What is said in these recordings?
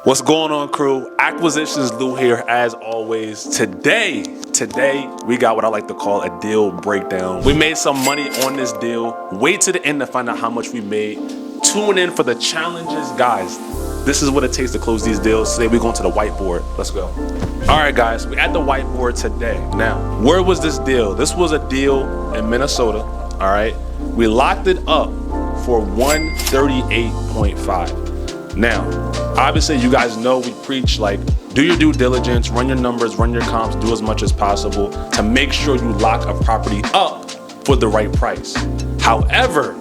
What's going on, crew? Acquisitions Lou here as always. Today we got what I like to call a deal breakdown. We made some money on this deal. Wait to the end to find out how much we made. Tune in for the challenges, guys. This is what it takes to close these deals. Today we're going to the whiteboard. Let's go. All right, guys, we're at the whiteboard today. Now, where was this deal? This was a deal in Minnesota. All right, we locked it up for 138.5. Now, obviously, you guys know we preach like, do your due diligence, run your numbers, run your comps, do as much as possible to make sure you lock a property up for the right price. However,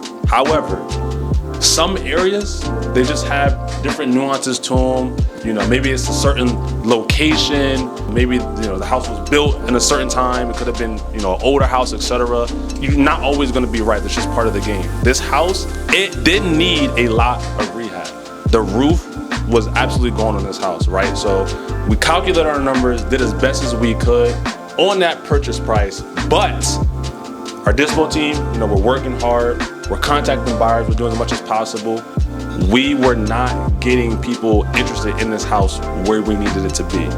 some areas, they just have different nuances to them. You know, maybe it's a certain location, maybe, the house was built in a certain time, it could have been, an older house, etc. You're not always gonna be right, that's just part of the game. This house, it didn't need a lot of rehab. The roof was absolutely gone on this house, right? So we calculated our numbers, did as best as we could on that purchase price, but our dispo team, we're working hard, we're contacting buyers, we're doing as much as possible. We were not getting people interested in this house where we needed it to be.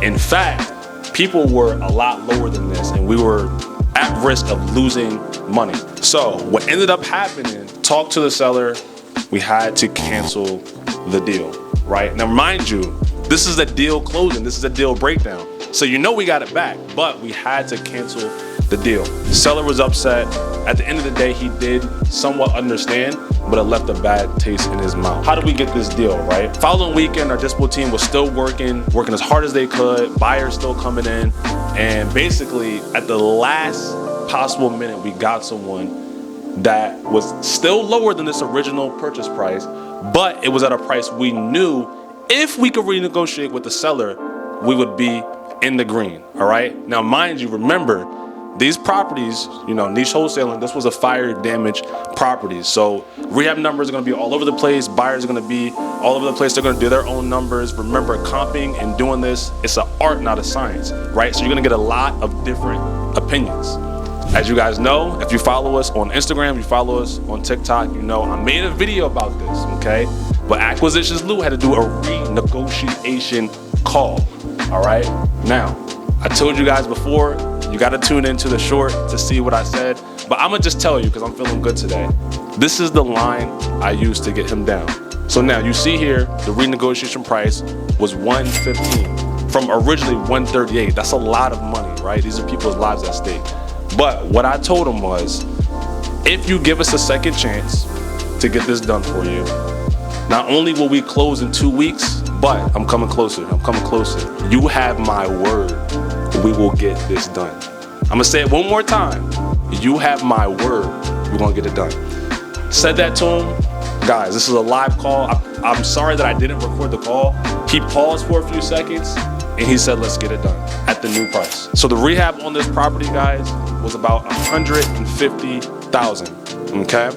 In fact, people were a lot lower than this, and we were at risk of losing money. So what ended up happening, talk to the seller, we had to cancel the deal, right? Now, mind you, this is a deal closing, this is a deal breakdown. So we got it back, but we had to cancel the deal. The seller was upset. At the end of the day, he did somewhat understand, but it left a bad taste in his mouth. How did we get this deal, right? Following weekend, our dispo team was still working as hard as they could, buyers still coming in, and basically at the last possible minute, we got someone that was still lower than this original purchase price, but it was at a price we knew if we could renegotiate with the seller, we would be in the green, all right? Now, mind you, remember, these properties, niche wholesaling, this was a fire damage property. So rehab numbers are gonna be all over the place. Buyers are gonna be all over the place. They're gonna do their own numbers. Remember, comping and doing this, it's an art, not a science, right? So you're gonna get a lot of different opinions. As you guys know, if you follow us on Instagram, you follow us on TikTok, I made a video about this, okay? But Acquisitions Lou had to do a renegotiation call, all right? Now, I told you guys before, you gotta tune into the short to see what I said, but I'm gonna just tell you because I'm feeling good today. This is the line I used to get him down. So now you see here, the renegotiation price was $115 from originally $138. That's a lot of money, right? These are people's lives at stake. But what I told him was, if you give us a second chance to get this done for you, not only will we close in 2 weeks, but I'm coming closer. You have my word, we will get this done. I'm gonna say it one more time. You have my word, we're gonna get it done. Said that to him. Guys, this is a live call. I'm sorry that I didn't record the call. He paused for a few seconds and he said, let's get it done at the new price. So the rehab on this property, guys, was about $150,000, okay?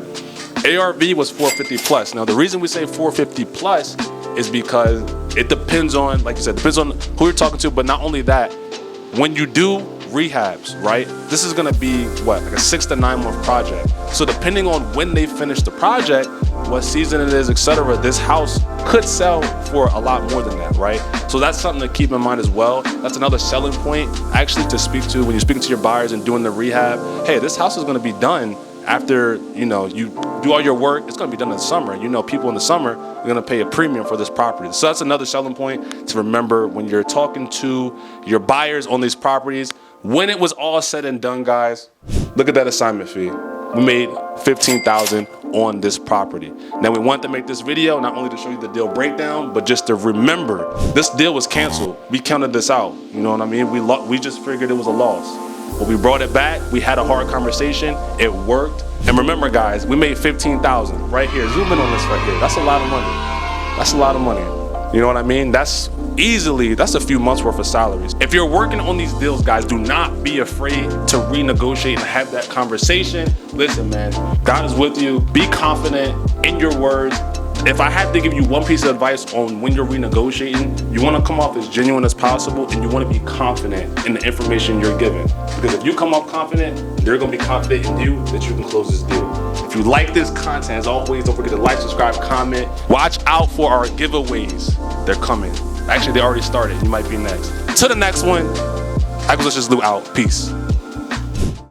ARV was 450 plus. Now, the reason we say 450 plus is because it depends on, like you said, depends on who you're talking to, but not only that, when you do rehabs, right, this is gonna be like a 6 to 9 month project. So depending on when they finish the project, what season it is, etc., this house could sell for a lot more than that, right? So that's something to keep in mind as well. That's another selling point actually to speak to when you're speaking to your buyers and doing the rehab. Hey, this house is gonna be done after, you do all your work. It's gonna be done in the summer. People in the summer are gonna pay a premium for this property. So that's another selling point to remember when you're talking to your buyers on these properties. When it was all said and done, guys, look at that assignment fee. We made $15,000 on this property. Now, we wanted to make this video not only to show you the deal breakdown, but just to remember this deal was canceled. We counted this out. You know what I mean? We just figured it was a loss. But we brought it back. We had a hard conversation. It worked. And remember, guys, we made $15,000 right here. Zoom in on this right here. That's a lot of money. That's a lot of money. You know what I mean? That's a few months worth of salaries. If you're working on these deals, guys, do not be afraid to renegotiate and have that conversation. Listen, man, God is with you. Be confident in your words. If I had to give you one piece of advice on when you're renegotiating, you want to come off as genuine as possible, and you want to be confident in the information you're given. Because if you come off confident, they're going to be confident in you that you can close this deal. If you like this content, as always, don't forget to like, subscribe, comment. Watch out for our giveaways. They're coming. Actually, they already started. You might be next. To the next one, Acquisitions Lou out. Peace.